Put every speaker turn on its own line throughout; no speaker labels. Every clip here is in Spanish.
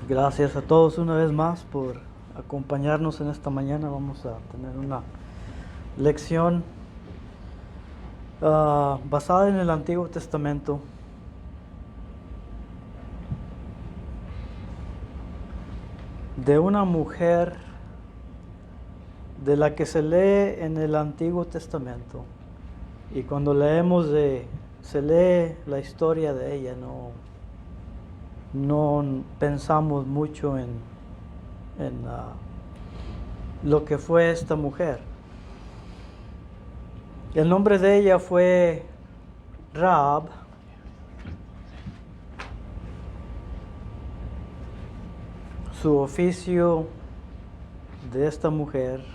Gracias a todos una vez más por acompañarnos en esta mañana. Vamos a tener una lección basada en el Antiguo Testamento. De una mujer de la que se lee en el Antiguo Testamento. Y cuando se lee la historia de ella, no pensamos mucho en lo que fue esta mujer. El nombre de ella fue Rahab. Su oficio de esta mujer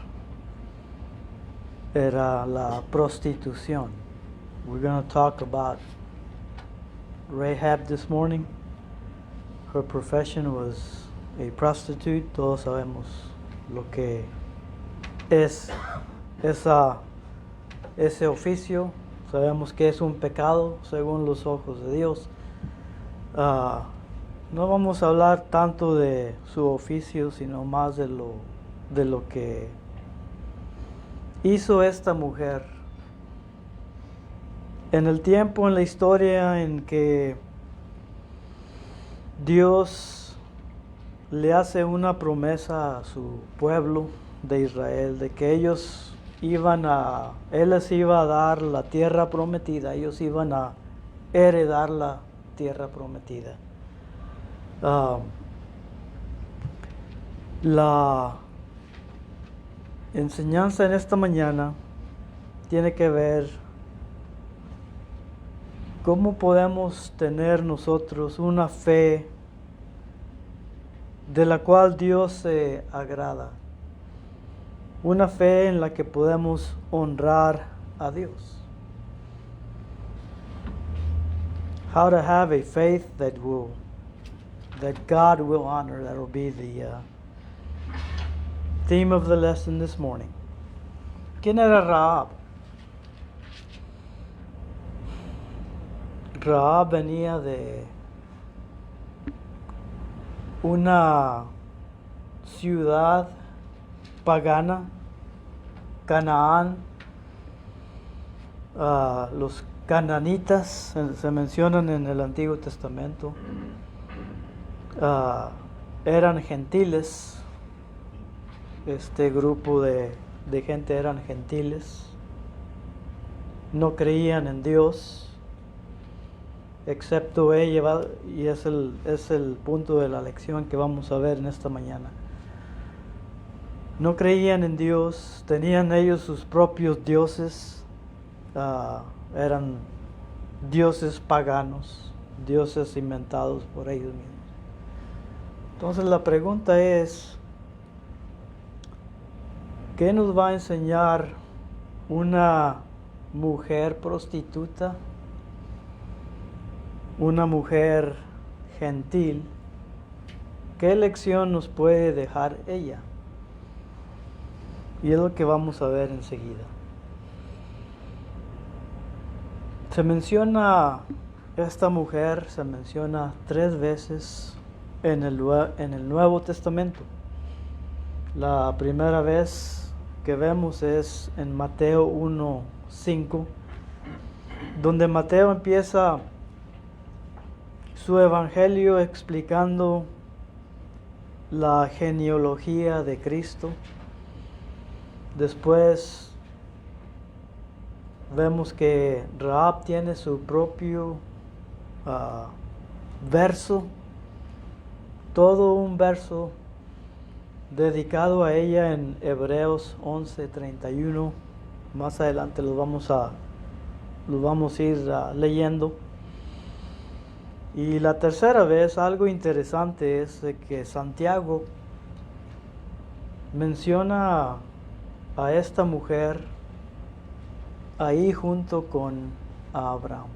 era la prostitución. We're going to talk about Rahab this morning. Her profession was a prostitute. Todos sabemos lo que es ese oficio. Sabemos que es un pecado según los ojos de Dios. No vamos a hablar tanto de su oficio, sino más de lo que hizo esta mujer en el tiempo, en la historia en que Dios le hace una promesa a su pueblo de Israel de que Él les iba a dar la tierra prometida, ellos iban a heredar la tierra prometida. La enseñanza en esta mañana tiene que ver cómo podemos tener nosotros una fe de la cual Dios se agrada, una fe en la que podemos honrar a Dios. How to have a faith that God will honor. That will be the theme of the lesson this morning. ¿Quién era Rahab? Rahab venía de una ciudad pagana, Canaán. Los cananitas se mencionan en el Antiguo Testamento. Eran gentiles. Este grupo de gente eran gentiles. No creían en Dios, excepto ella, y es el punto de la lección que vamos a ver en esta mañana. No creían en Dios, tenían ellos sus propios dioses, eran dioses paganos, dioses inventados por ellos mismos. Entonces la pregunta es, ¿qué nos va a enseñar una mujer prostituta? Una mujer gentil. ¿Qué lección nos puede dejar ella? Y es lo que vamos a ver enseguida. Se menciona esta mujer, se menciona 3 veces en el Nuevo Testamento. La primera vez que vemos es en Mateo 1:5, donde Mateo empieza su evangelio explicando la genealogía de Cristo. Después vemos que Rahab tiene su propio verso, todo un verso dedicado a ella en Hebreos 11:31. Más adelante los vamos a ir leyendo. Y la tercera vez, algo interesante es de que Santiago menciona a esta mujer ahí junto con Abraham.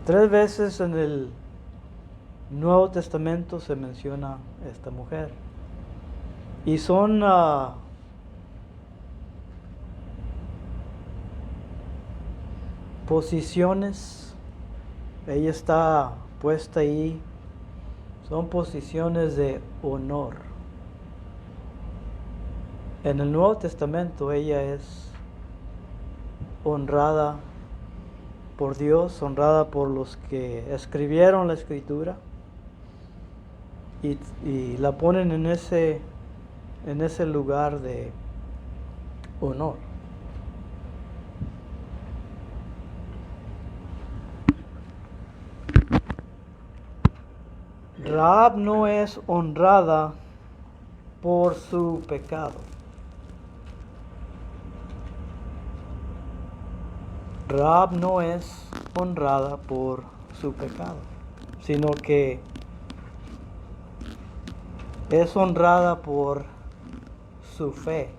3 veces en el Nuevo Testamento se menciona esta mujer. Y son posiciones. Ella está puesta ahí Son posiciones de honor. En el Nuevo Testamento ella es honrada por Dios, honrada por los que escribieron la escritura y la ponen en ese lugar de honor. Rahab no es honrada por su pecado. Rahab no es honrada por su pecado, sino que es honrada por su fe.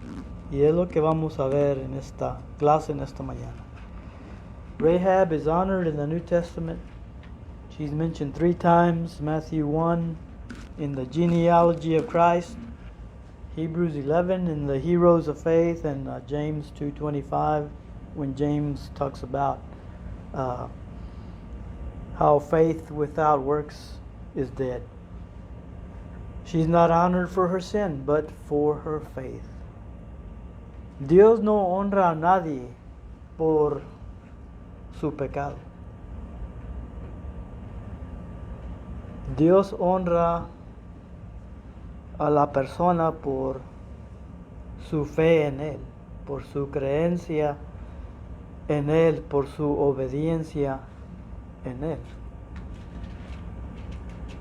Y es lo que vamos a ver en esta clase en esta mañana. Rahab is honored in the New Testament. She's mentioned 3 times, Matthew 1 in the genealogy of Christ, Hebrews 11 in the heroes of faith, and James 2:25 when James talks about how faith without works is dead. She's not honored for her sin, but for her faith. Dios no honra a nadie por su pecado. Dios honra a la persona por su fe en Él, por su creencia en Él, por su obediencia en Él.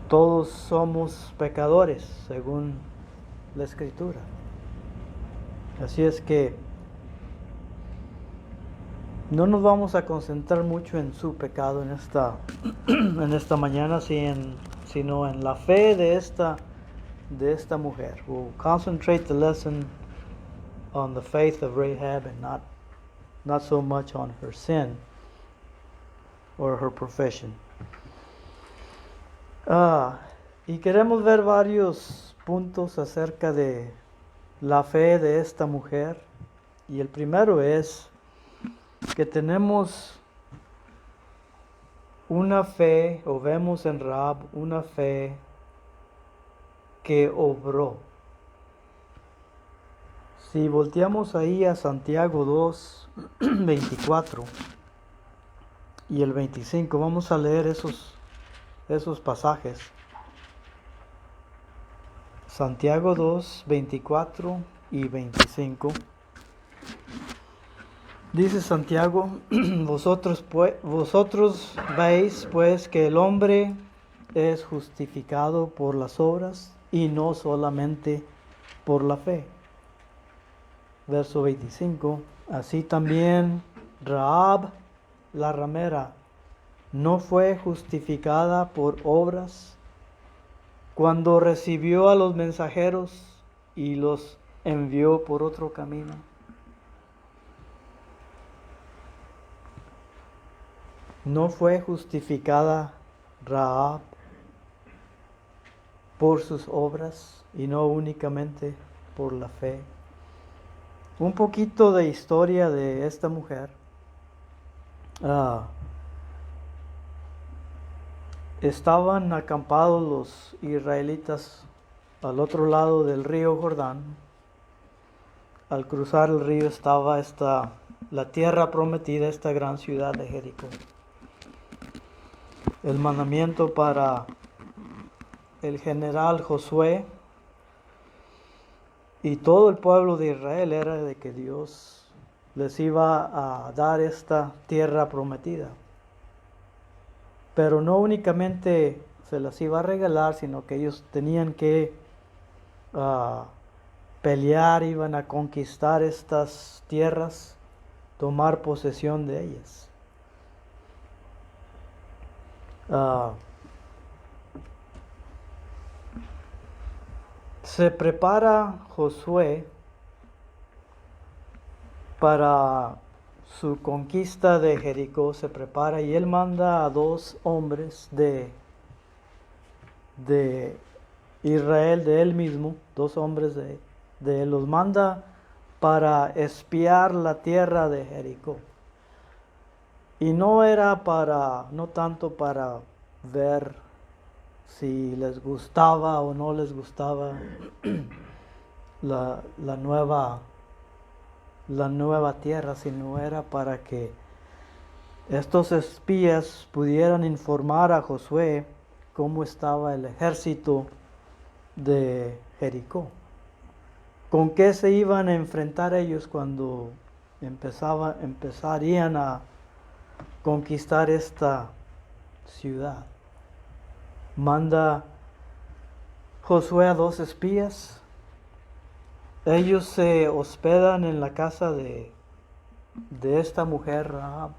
Todos somos pecadores, según la Escritura. Así es que no nos vamos a concentrar mucho en su pecado en esta mañana, sino en la fe de esta mujer. We'll concentrate the lesson on the faith of Rahab and not so much on her sin or her profession. Y queremos ver varios puntos acerca de la fe de esta mujer. Y el primero es que tenemos una fe, o vemos en Rahab una fe que obró. Si volteamos ahí a Santiago 2, 24 y el 25, vamos a leer esos pasajes. Santiago 2, 24 y 25. Dice Santiago, vosotros veis pues que el hombre es justificado por las obras y no solamente por la fe. Verso 25, así también Rahab la ramera no fue justificada por obras cuando recibió a los mensajeros y los envió por otro camino. No fue justificada Rahab por sus obras y no únicamente por la fe. Un poquito de historia de esta mujer. Estaban acampados los israelitas al otro lado del río Jordán. Al cruzar el río estaba la tierra prometida, esta gran ciudad de Jericó. El mandamiento para el general Josué y todo el pueblo de Israel era de que Dios les iba a dar esta tierra prometida. Pero no únicamente se las iba a regalar, sino que ellos tenían que pelear, iban a conquistar estas tierras, tomar posesión de ellas. Se prepara Josué para su conquista de Jericó, se prepara y él manda a 2 hombres de Israel, de él mismo, 2 hombres de él, los manda para espiar la tierra de Jericó. Y no era no tanto para ver si les gustaba o no les gustaba la nueva tierra, sino era para que estos espías pudieran informar a Josué cómo estaba el ejército de Jericó. ¿Con qué se iban a enfrentar ellos cuando empezarían a conquistar esta ciudad? Manda Josué a 2 espías. Ellos se hospedan en la casa de esta mujer Rahab.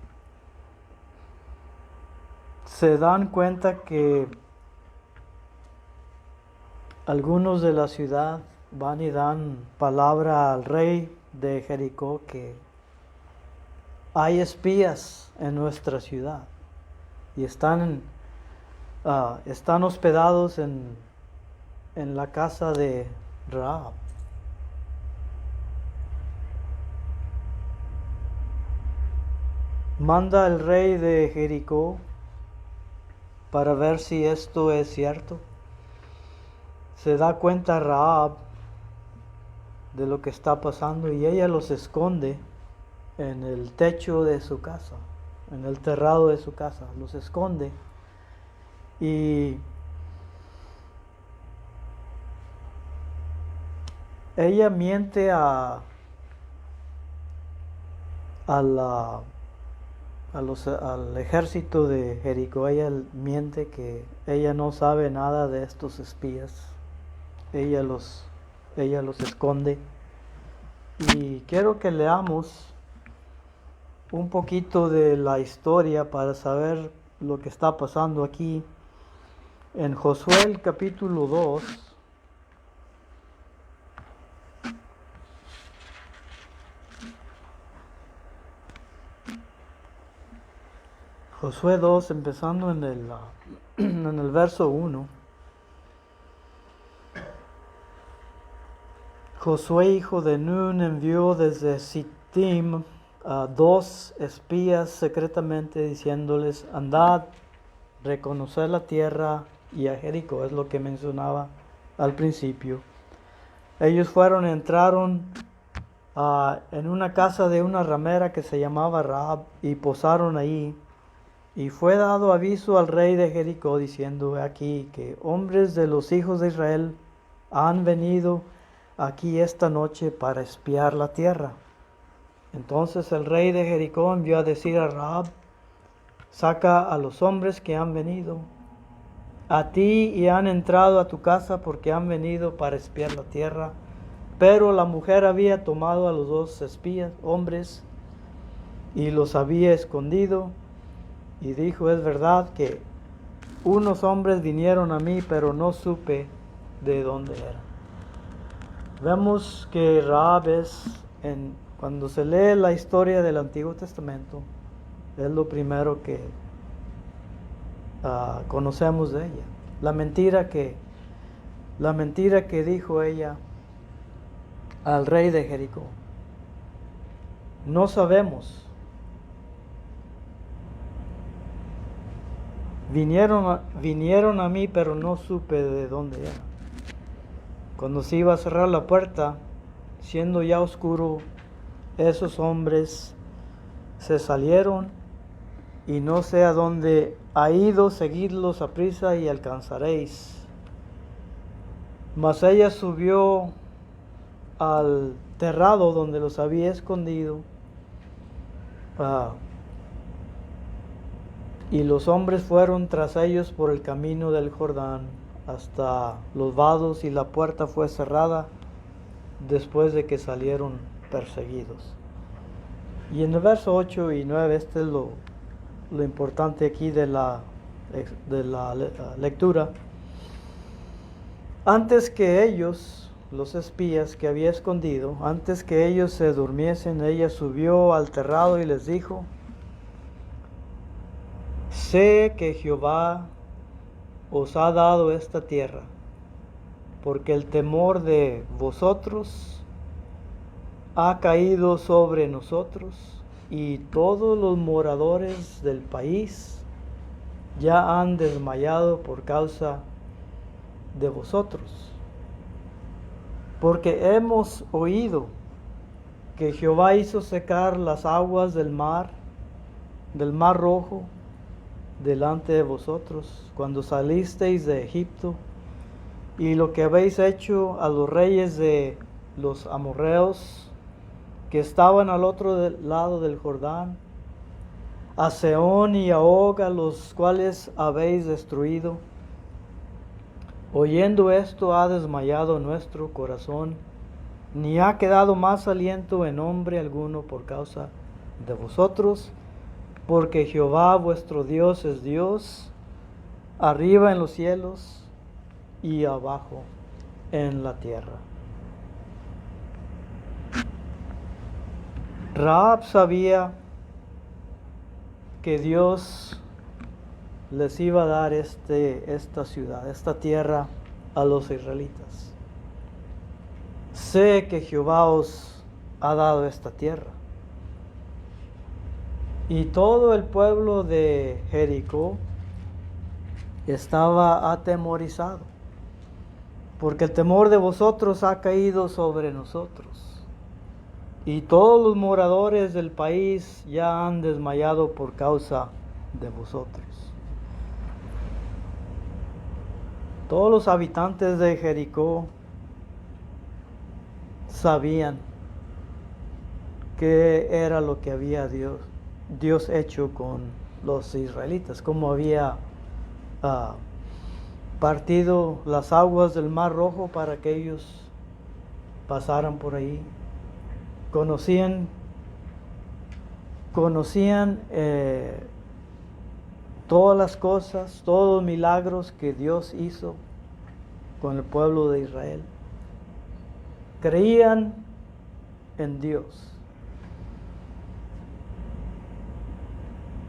Se dan cuenta que algunos de la ciudad van y dan palabra al rey de Jericó que hay espías en nuestra ciudad y están hospedados en la casa de Rahab. Manda el rey de Jericó para ver si esto es cierto. Se da cuenta Rahab de lo que está pasando y ella los esconde en el techo de su casa, en el terrado de su casa, los esconde y ella miente al ejército de Jericó. Ella miente que ella no sabe nada de estos espías. Ella los esconde. Y quiero que leamos un poquito de la historia para saber lo que está pasando aquí. En Josué el capítulo 2. Josué 2, empezando en el verso 1. Josué, hijo de Nun, envió desde Sittim a 2 espías secretamente diciéndoles: andad, reconocer la tierra y a Jericó. Es lo que mencionaba al principio. Ellos entraron en una casa de una ramera que se llamaba Rahab y posaron ahí. Y fue dado aviso al rey de Jericó diciendo: aquí que hombres de los hijos de Israel han venido aquí esta noche para espiar la tierra. Entonces el rey de Jericó envió a decir a Rahab: saca a los hombres que han venido a ti y han entrado a tu casa, porque han venido para espiar la tierra. Pero la mujer había tomado a los 2 espías, hombres, y los había escondido. Y dijo: es verdad que unos hombres vinieron a mí, pero no supe de dónde eran. Vemos que Rahab cuando se lee la historia del Antiguo Testamento, es lo primero que conocemos de ella. La mentira que dijo ella al rey de Jericó. No sabemos. Vinieron a mí, pero no supe de dónde era. Cuando se iba a cerrar la puerta, siendo ya oscuro, esos hombres se salieron y no sé a dónde ha ido. Seguidlos a prisa y alcanzaréis. Mas ella subió al terrado donde los había escondido, y los hombres fueron tras ellos por el camino del Jordán hasta los vados, y la puerta fue cerrada después de que salieron perseguidos. Y en el verso 8 y 9, este es lo importante aquí de la lectura. Antes que ellos, los espías que había escondido, antes que ellos se durmiesen, ella subió al terrado y les dijo: sé que Jehová os ha dado esta tierra, porque el temor de vosotros ha caído sobre nosotros, y todos los moradores del país ya han desmayado por causa de vosotros, porque hemos oído que Jehová hizo secar las aguas del mar Rojo, delante de vosotros, cuando salisteis de Egipto, y lo que habéis hecho a los reyes de los amorreos que estaban al otro lado del Jordán, a Sehón y a Og, a los cuales habéis destruido. Oyendo esto ha desmayado nuestro corazón, ni ha quedado más aliento en hombre alguno por causa de vosotros, porque Jehová vuestro Dios es Dios, arriba en los cielos y abajo en la tierra. Rahab sabía que Dios les iba a dar esta ciudad, esta tierra a los israelitas. Sé que Jehová os ha dado esta tierra. Y todo el pueblo de Jericó estaba atemorizado, porque el temor de vosotros ha caído sobre nosotros. Y todos los moradores del país ya han desmayado por causa de vosotros. Todos los habitantes de Jericó sabían qué era lo que había Dios hecho con los israelitas, cómo había partido las aguas del Mar Rojo para que ellos pasaran por ahí. Conocían todas las cosas, todos los milagros que Dios hizo con el pueblo de Israel. Creían en Dios.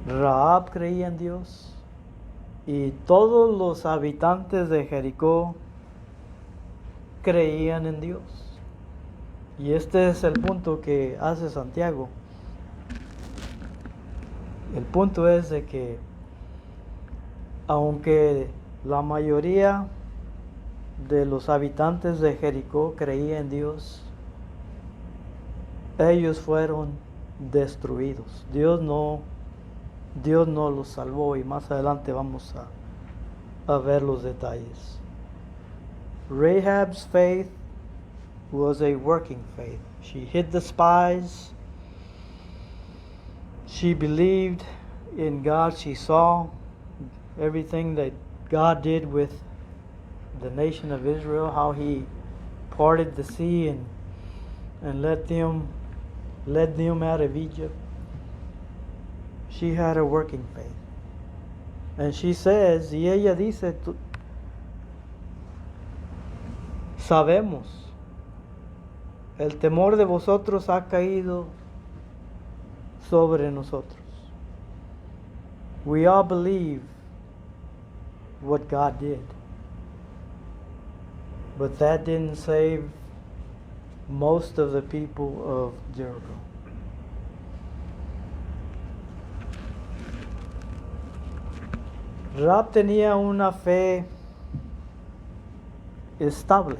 Rahab creía en Dios y todos los habitantes de Jericó creían en Dios. Y este es el punto que hace Santiago. El punto es de que aunque la mayoría de los habitantes de Jericó creían en Dios, ellos fueron destruidos. Dios no los salvó, y más adelante vamos a ver los detalles. Rahab's faith was a working faith. She hid the spies. She believed in God. She saw everything that God did with the nation of Israel, how He parted the sea and led them out of Egypt. She had a working faith. And she says, y ella dice, sabemos, el temor de vosotros ha caído sobre nosotros. We all believe what God did. But that didn't save most of the people of Jericho. Rahab tenía una fe estable.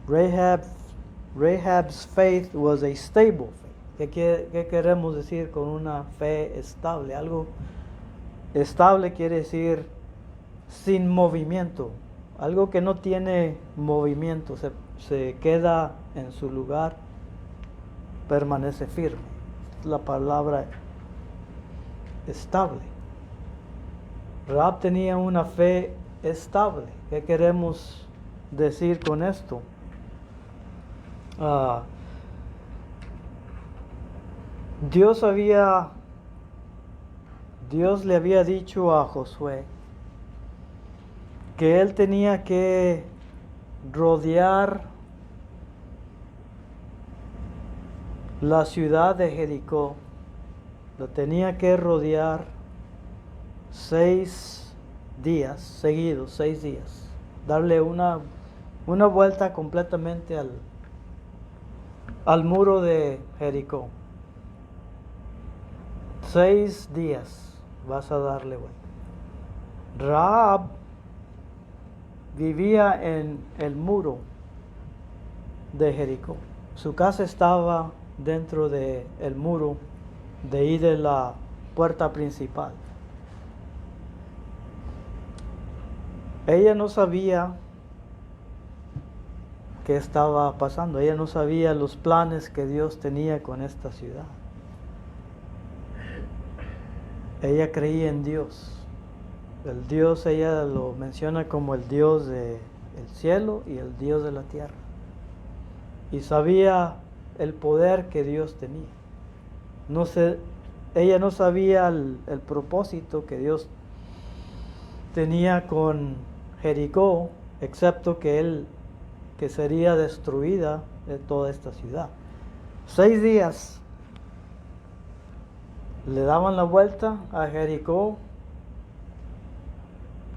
Rahab's faith was a stable faith. ¿Qué queremos decir con una fe estable? Algo estable quiere decir sin movimiento. Algo que no tiene movimiento, se queda en su lugar, permanece firme. La palabra estable. Rahab tenía una fe estable. ¿Qué queremos decir con esto? Dios le había dicho a Josué que él tenía que rodear la ciudad de Jericó. Lo tenía que rodear 6 días seguidos, 6 días. Darle una vuelta completamente al muro de Jericó. 6 días vas a darle vuelta. Rahab vivía en el muro de Jericó. Su casa estaba dentro del muro de ahí de la puerta principal. Ella no sabía qué estaba pasando. Ella no sabía los planes que Dios tenía con esta ciudad. Ella creía en Dios. El Dios, ella lo menciona como el Dios del cielo y el Dios de la tierra. Y sabía el poder que Dios tenía. Ella no sabía el propósito que Dios tenía con Jericó, excepto que sería destruida de toda esta ciudad. 6 días le daban la vuelta a Jericó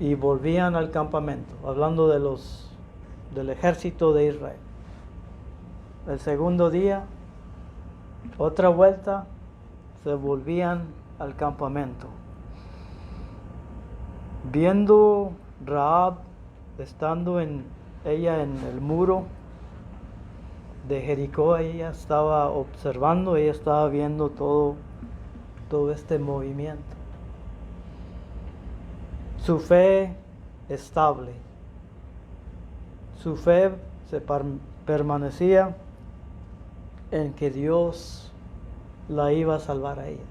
y volvían al campamento, hablando del ejército de Israel. El segundo día, otra vuelta, se volvían al campamento. Viendo Rahab, estando ella en el muro de Jericó, ella estaba observando, ella estaba viendo todo este movimiento. Su fe estable, su fe se permanecía en que Dios la iba a salvar a ella.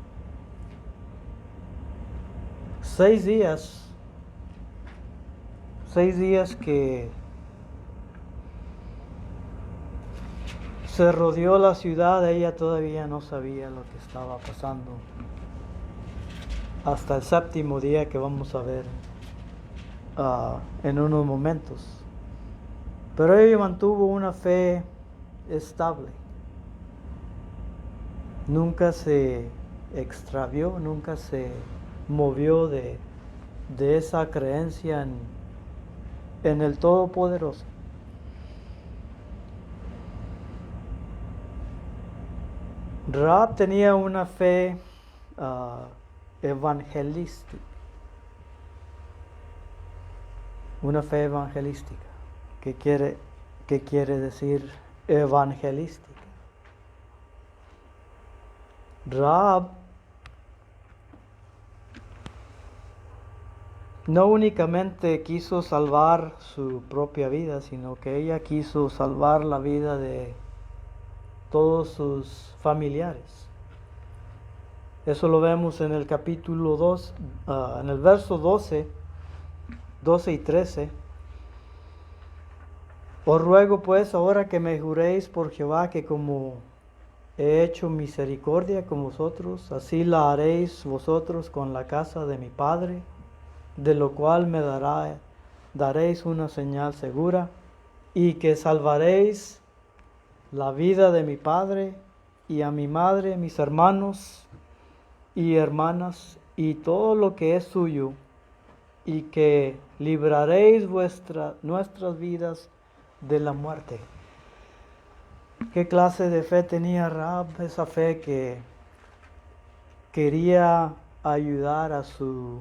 6 días que se rodeó la ciudad, ella todavía no sabía lo que estaba pasando. Hasta el 7º día que vamos a ver en unos momentos. Pero ella mantuvo una fe estable. Nunca se extravió, nunca se movió de esa creencia en el Todopoderoso. Rahab tenía una fe evangelística. Una fe evangelística. ¿Qué quiere decir evangelística? Rahab no únicamente quiso salvar su propia vida, sino que ella quiso salvar la vida de todos sus familiares. Eso lo vemos en el capítulo 2, en el verso 12 y 13. Os ruego pues ahora que me juréis por Jehová que como he hecho misericordia con vosotros, así la haréis vosotros con la casa de mi padre, de lo cual me daréis una señal segura, y que salvaréis la vida de mi padre y a mi madre, mis hermanos y hermanas, y todo lo que es suyo, y que libraréis nuestras vidas de la muerte. ¿Qué clase de fe tenía Rahab? Esa fe que quería ayudar a su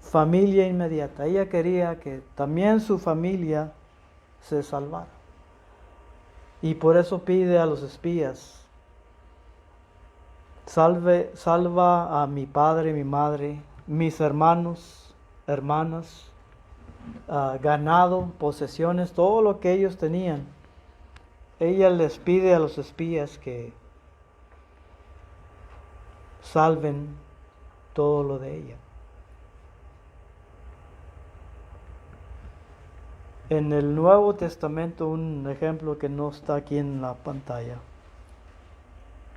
familia inmediata. Ella quería que también su familia se salvara. Y por eso pide a los espías: salva a mi padre, mi madre, mis hermanos, hermanas, ganado, posesiones, todo lo que ellos tenían. Ella les pide a los espías que salven todo lo de ella. En el Nuevo Testamento, un ejemplo que no está aquí en la pantalla,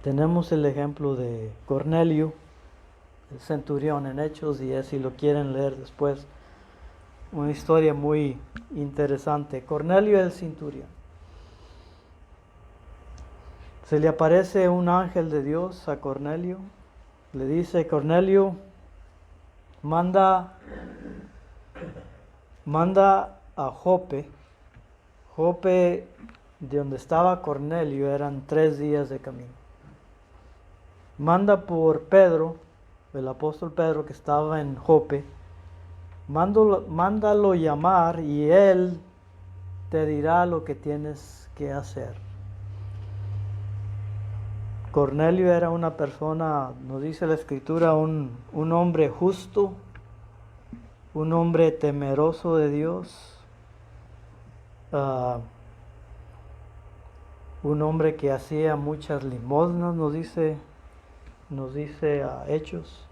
tenemos el ejemplo de Cornelio, el centurión, en Hechos 10, si lo quieren leer después. Una historia muy interesante. Cornelio el centurión. Se le aparece un ángel de Dios a Cornelio. Le dice: Cornelio, manda a Jope. Jope, de donde estaba Cornelio, eran 3 días de camino. Manda por Pedro, el apóstol Pedro, que estaba en Jope, mándalo llamar y él te dirá lo que tienes que hacer. Cornelio era una persona, nos dice la escritura, un hombre justo, un hombre temeroso de Dios, un hombre que hacía muchas limosnas, nos dice Hechos.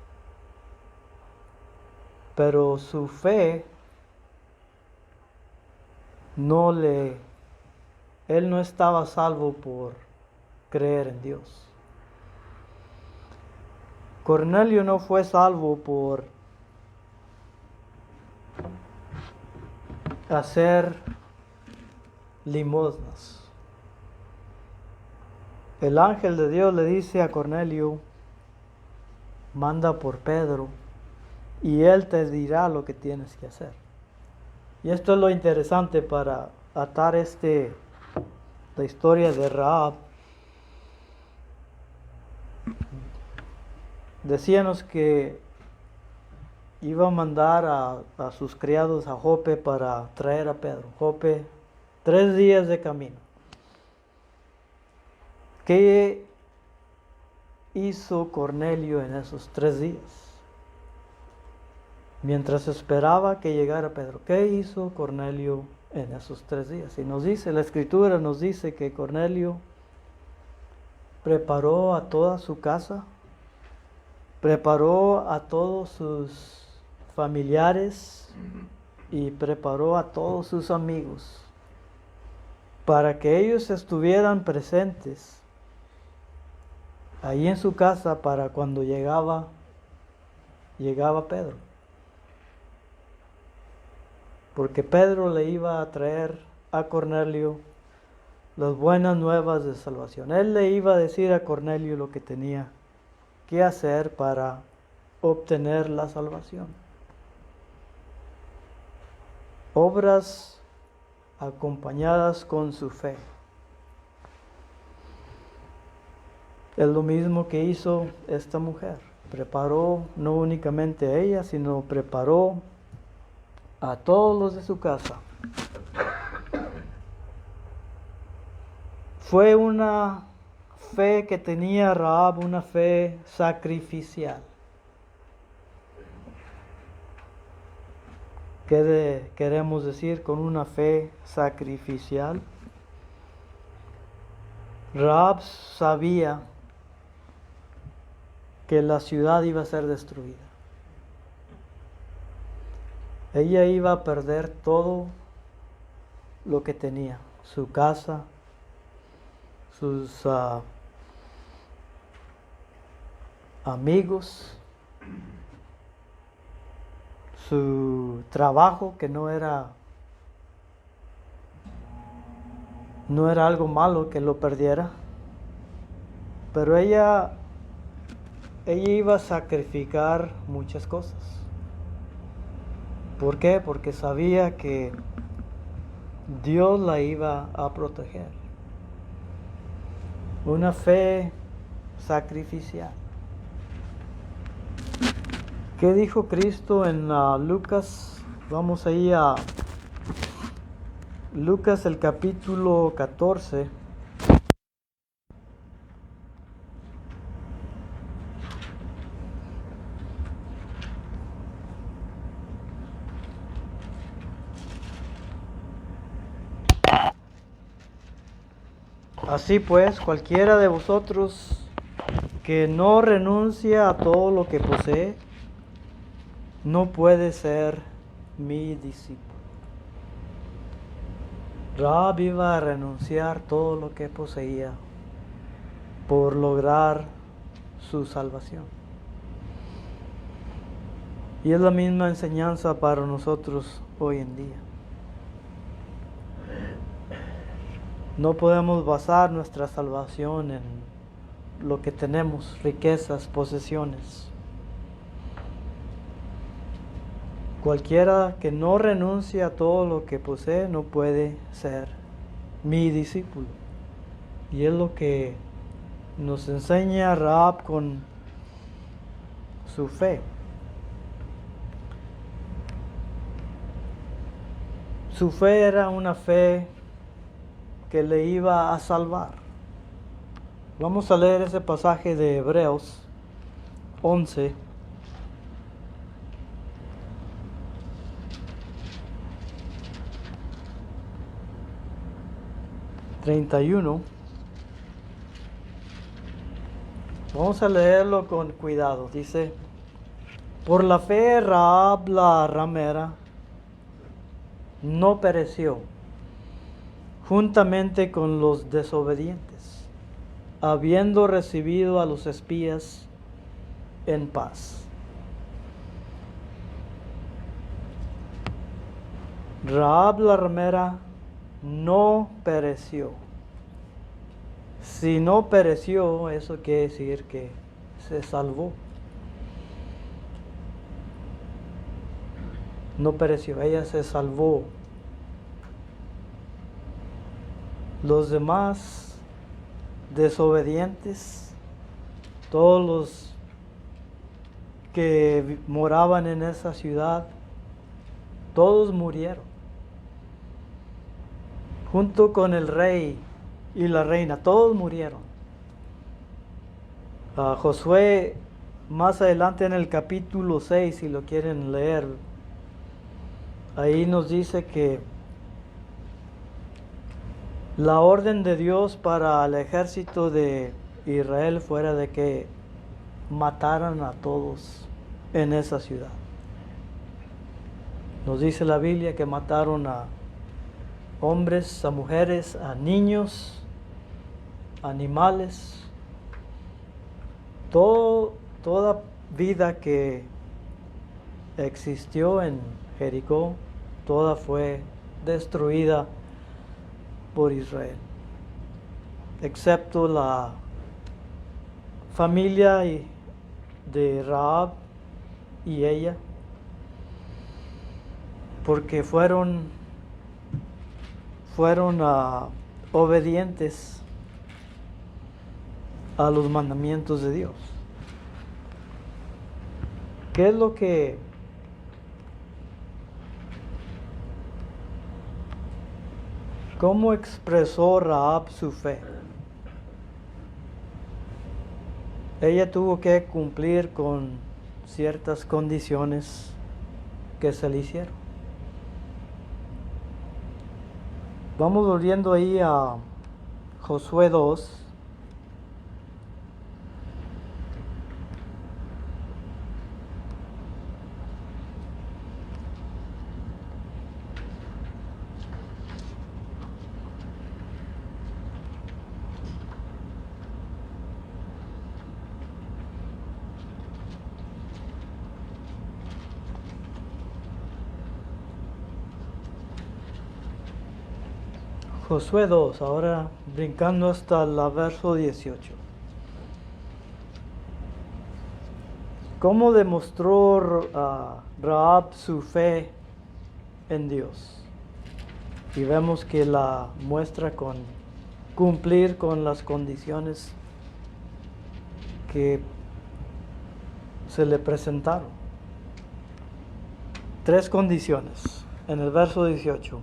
Pero su fe él no estaba salvo por creer en Dios. Cornelio no fue salvo por hacer limosnas. El ángel de Dios le dice a Cornelio, manda por Pedro y él te dirá lo que tienes que hacer. Y esto es lo interesante para atar la historia de Rahab. Decíamos que iba a mandar a sus criados a Jope para traer a Pedro. Jope, 3 días de camino. ¿Qué hizo Cornelio en esos 3 días? Mientras esperaba que llegara Pedro, ¿qué hizo Cornelio en esos 3 días? Y la escritura nos dice que Cornelio preparó a toda su casa, preparó a todos sus familiares y preparó a todos sus amigos para que ellos estuvieran presentes ahí en su casa para cuando llegaba Pedro. Porque Pedro le iba a traer a Cornelio las buenas nuevas de salvación. Él le iba a decir a Cornelio lo que tenía que hacer para obtener la salvación. Obras acompañadas con su fe. Es lo mismo que hizo esta mujer. Preparó no únicamente a ella, sino preparó a todos los de su casa. Fue una fe que tenía Rahab, una fe sacrificial. ¿Qué queremos decir con una fe sacrificial? Rahab sabía que la ciudad iba a ser destruida. Ella iba a perder todo lo que tenía, su casa, sus amigos, su trabajo, que no era algo malo que lo perdiera, pero ella iba a sacrificar muchas cosas. ¿Por qué? Porque sabía que Dios la iba a proteger. Una fe sacrificial. ¿Qué dijo Cristo en Lucas? Vamos ahí a Lucas el capítulo 14. Así pues, cualquiera de vosotros que no renuncia a todo lo que posee, no puede ser mi discípulo. Rahab iba a renunciar todo lo que poseía por lograr su salvación. Y es la misma enseñanza para nosotros hoy en día. No podemos basar nuestra salvación en lo que tenemos, riquezas, posesiones. Cualquiera que no renuncie a todo lo que posee no puede ser mi discípulo. Y es lo que nos enseña Rahab con su fe. Su fe era una fe que le iba a salvar. Vamos a leer ese pasaje de Hebreos 11. 31. Vamos a leerlo con cuidado. Dice: por la fe Rahab la ramera no pereció juntamente con los desobedientes, habiendo recibido a los espías en paz. Rahab la ramera no pereció. Si no pereció, eso quiere decir que se salvó. No pereció, ella se salvó. Los demás desobedientes, todos los que moraban en esa ciudad, todos murieron. Junto con el rey y la reina, todos murieron. Josué, más adelante en el capítulo 6, si lo quieren leer, ahí nos dice que la orden de Dios para el ejército de Israel fuera de que mataran a todos en esa ciudad. Nos dice la Biblia que mataron a hombres, a mujeres, a niños, animales, toda vida que existió en Jericó, toda fue destruida por Israel, excepto la familia de Rahab y ella, porque fueron obedientes a los mandamientos de Dios. ¿Qué es lo que cómo expresó Rahab su fe? Ella tuvo que cumplir con ciertas condiciones que se le hicieron. Vamos volviendo ahí a Josué 2. Josué 2, ahora brincando hasta el verso 18. ¿Cómo demostró Rahab su fe en Dios? Y vemos que la muestra con cumplir con las condiciones que se le presentaron. 3 condiciones en el verso 18.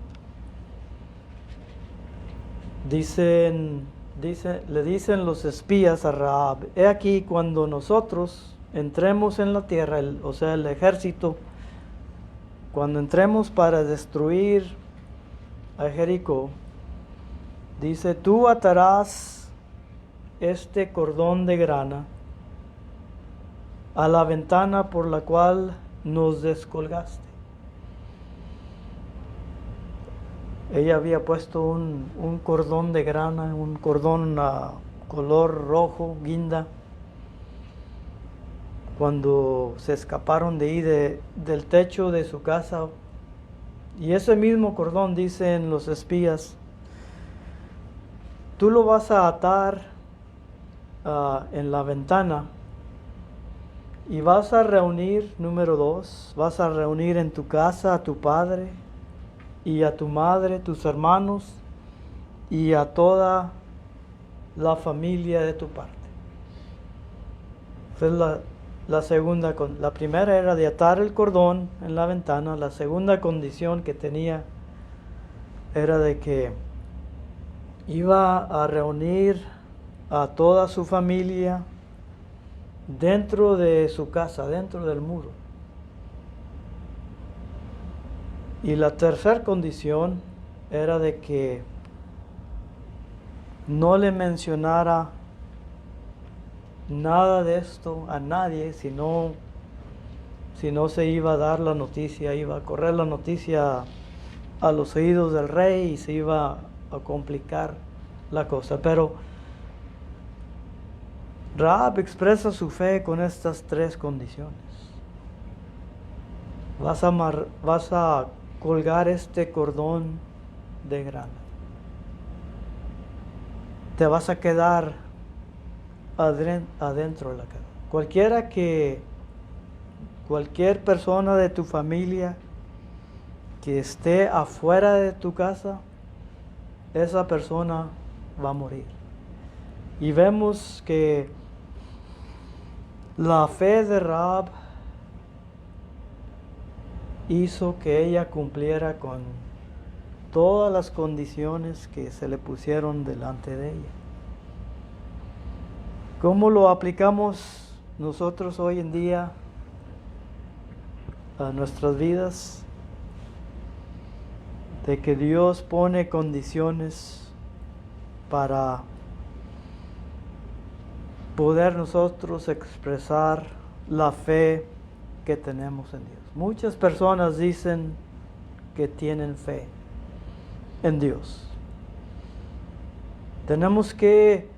Le dicen los espías a Rahab: he aquí, cuando nosotros entremos en la tierra, o sea, el ejército, cuando entremos para destruir a Jericó, dice: tú atarás este cordón de grana a la ventana por la cual nos descolgaste. Ella había puesto un cordón de grana, un cordón color rojo, guinda, cuando se escaparon de ahí del techo de su casa. Y ese mismo cordón, dicen los espías, tú lo vas a atar en la ventana y vas a reunir, número 2, vas a reunir en tu casa a tu padre y a tu madre, tus hermanos y a toda la familia de tu parte. Esa es la segunda. La primera era de atar el cordón en la ventana. La segunda condición que tenía era de que iba a reunir a toda su familia dentro de su casa, dentro del muro. Y la tercera condición era de que no le mencionara nada de esto a nadie, si no se iba a dar la noticia, iba a correr la noticia a los oídos del rey y se iba a complicar la cosa. Pero Rahab expresa su fe con estas tres condiciones. Vas a colgar este cordón de grana. Te vas a quedar adentro de la casa. Cualquier persona de tu familia que esté afuera de tu casa, esa persona va a morir. Y vemos que la fe de Rahab hizo que ella cumpliera con todas las condiciones que se le pusieron delante de ella. ¿Cómo lo aplicamos nosotros hoy en día a nuestras vidas? De que Dios pone condiciones para poder nosotros expresar la fe que tenemos en Dios. Muchas personas dicen que tienen fe en Dios. Tenemos que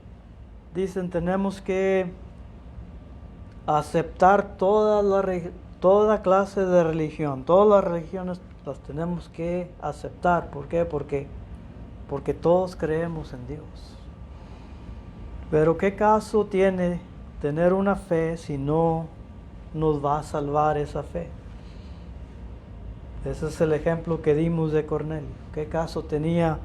aceptar toda clase de religión. Todas las religiones las tenemos que aceptar. ¿Por qué? Porque todos creemos en Dios. Pero ¿qué caso tiene tener una fe si no nos va a salvar esa fe? Ese es el ejemplo que dimos de Cornelio. ¿Qué caso tenía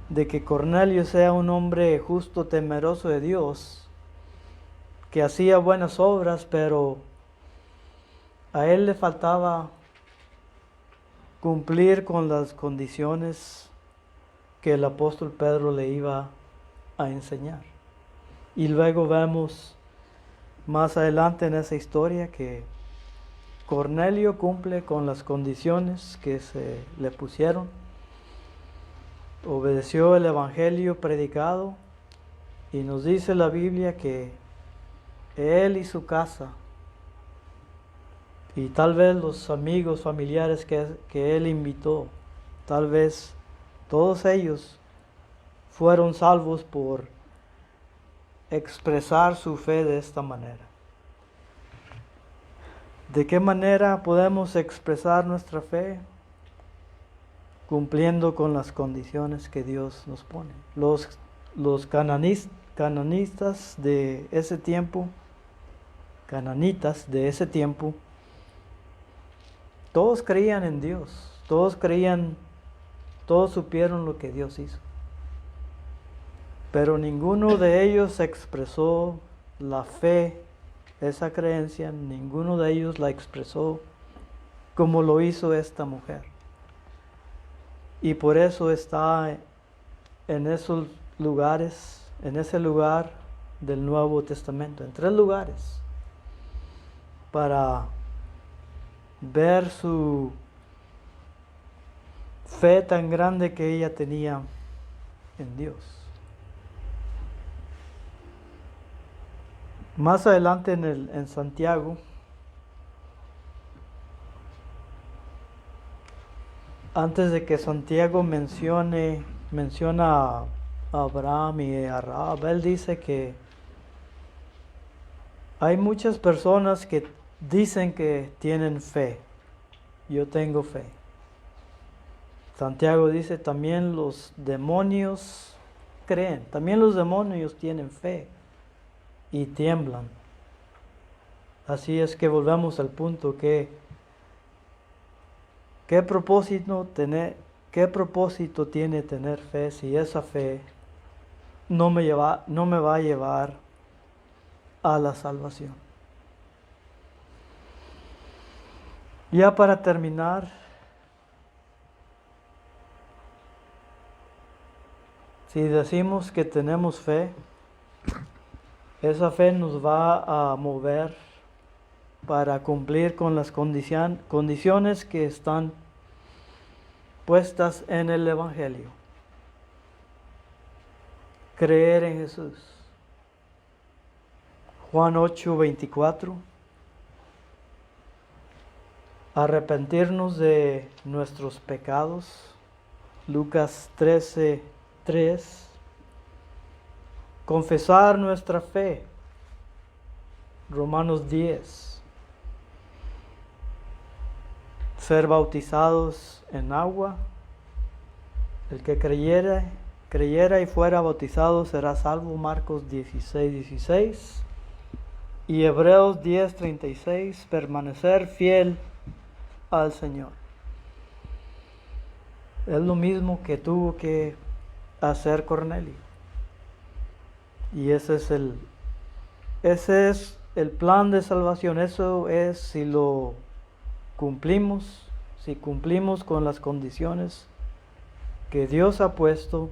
de que Cornelio sea un hombre justo, temeroso de Dios, que hacía buenas obras, pero a él le faltaba cumplir con las condiciones que el apóstol Pedro le iba a enseñar? Y luego vemos más adelante en esa historia que Cornelio cumple con las condiciones que se le pusieron, obedeció el evangelio predicado, y nos dice la Biblia que él y su casa, y tal vez los amigos, familiares que él invitó, tal vez todos ellos fueron salvos por expresar su fe de esta manera. ¿De qué manera podemos expresar nuestra fe? Cumpliendo con las condiciones que Dios nos pone. Los cananitas de ese tiempo, todos creían en Dios, todos supieron lo que Dios hizo. Pero ninguno de ellos expresó la fe, esa creencia, ninguno de ellos la expresó como lo hizo esta mujer. Y por eso está en esos lugares, en ese lugar del Nuevo Testamento, en 3 lugares, para ver su fe tan grande que ella tenía en Dios. Más adelante en Santiago, antes de que Santiago menciona a Abraham y a Rahab, él dice que hay muchas personas que dicen que tienen fe. Yo tengo fe. Santiago dice también los demonios creen, también los demonios tienen fe y tiemblan. Así es que volvemos al punto que ¿qué propósito tiene tener fe si esa fe no me va a llevar a la salvación? Ya para terminar, Si decimos que tenemos fe, esa fe nos va a mover para cumplir con las condiciones que están puestas en el Evangelio. Creer en Jesús. Juan 8:24. Arrepentirnos de nuestros pecados. Lucas 13:3. Confesar nuestra fe. Romanos 10. Ser bautizados en agua. El que creyera y fuera bautizado será salvo. Marcos 16:16. Y Hebreos 10:36. Permanecer fiel al Señor. Es lo mismo que tuvo que hacer Cornelio. Y ese es el plan de salvación. Eso es si lo cumplimos, si cumplimos con las condiciones que Dios ha puesto,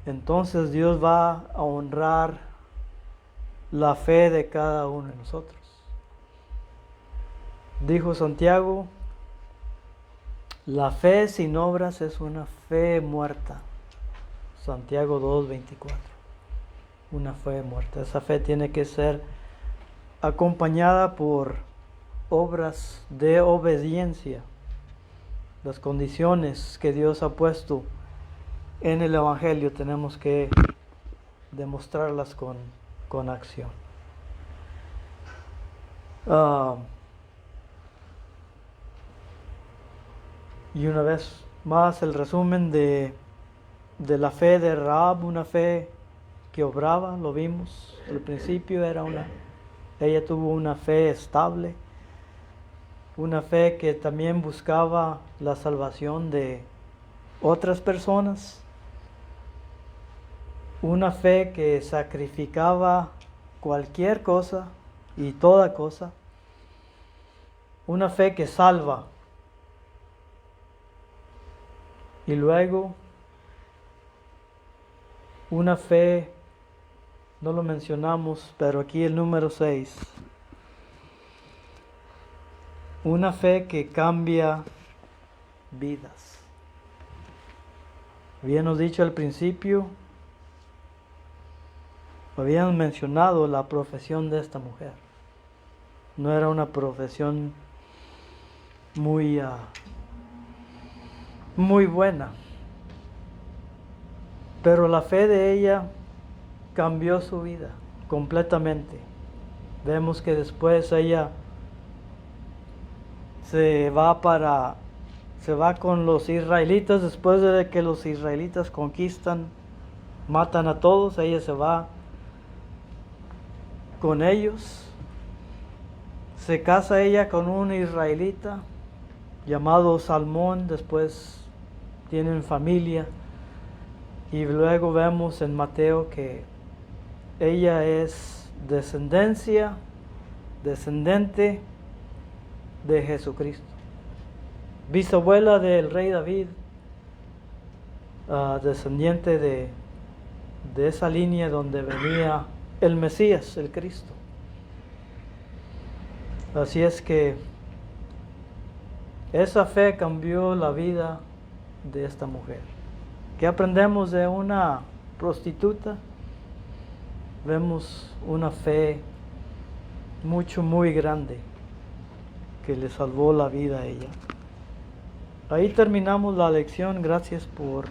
entonces Dios va a honrar la fe de cada uno de nosotros. Dijo Santiago, la fe sin obras es una fe muerta. Santiago 2:24. Una fe muerta. Esa fe tiene que ser acompañada por obras de obediencia. Las condiciones que Dios ha puesto en el Evangelio tenemos que demostrarlas con acción. Y una vez más el resumen de la fe de Rahab, una fe que obraba, lo vimos al principio, ella tuvo una fe estable, una fe que también buscaba la salvación de otras personas, una fe que sacrificaba cualquier cosa y toda cosa, una fe que salva. Y luego, una fe, no lo mencionamos, pero aquí el número 6. Una fe que cambia vidas. Habíamos dicho al principio, habían mencionado la profesión de esta mujer. No era una profesión muy buena, pero la fe de ella cambió su vida completamente. Vemos que después ella se va con los israelitas. Después de que los israelitas conquistan, matan a todos, ella se va con ellos. Se casa ella con un israelita llamado Salmón. Después tienen familia, y luego vemos en Mateo que ella es descendiente de Jesucristo, bisabuela del rey David, descendiente de esa línea donde venía el Mesías, el Cristo. Así es que esa fe cambió la vida de esta mujer. ¿Qué aprendemos de una prostituta? Vemos una fe muy grande que le salvó la vida a ella. Ahí terminamos la lección. Gracias por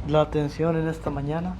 la atención en esta mañana.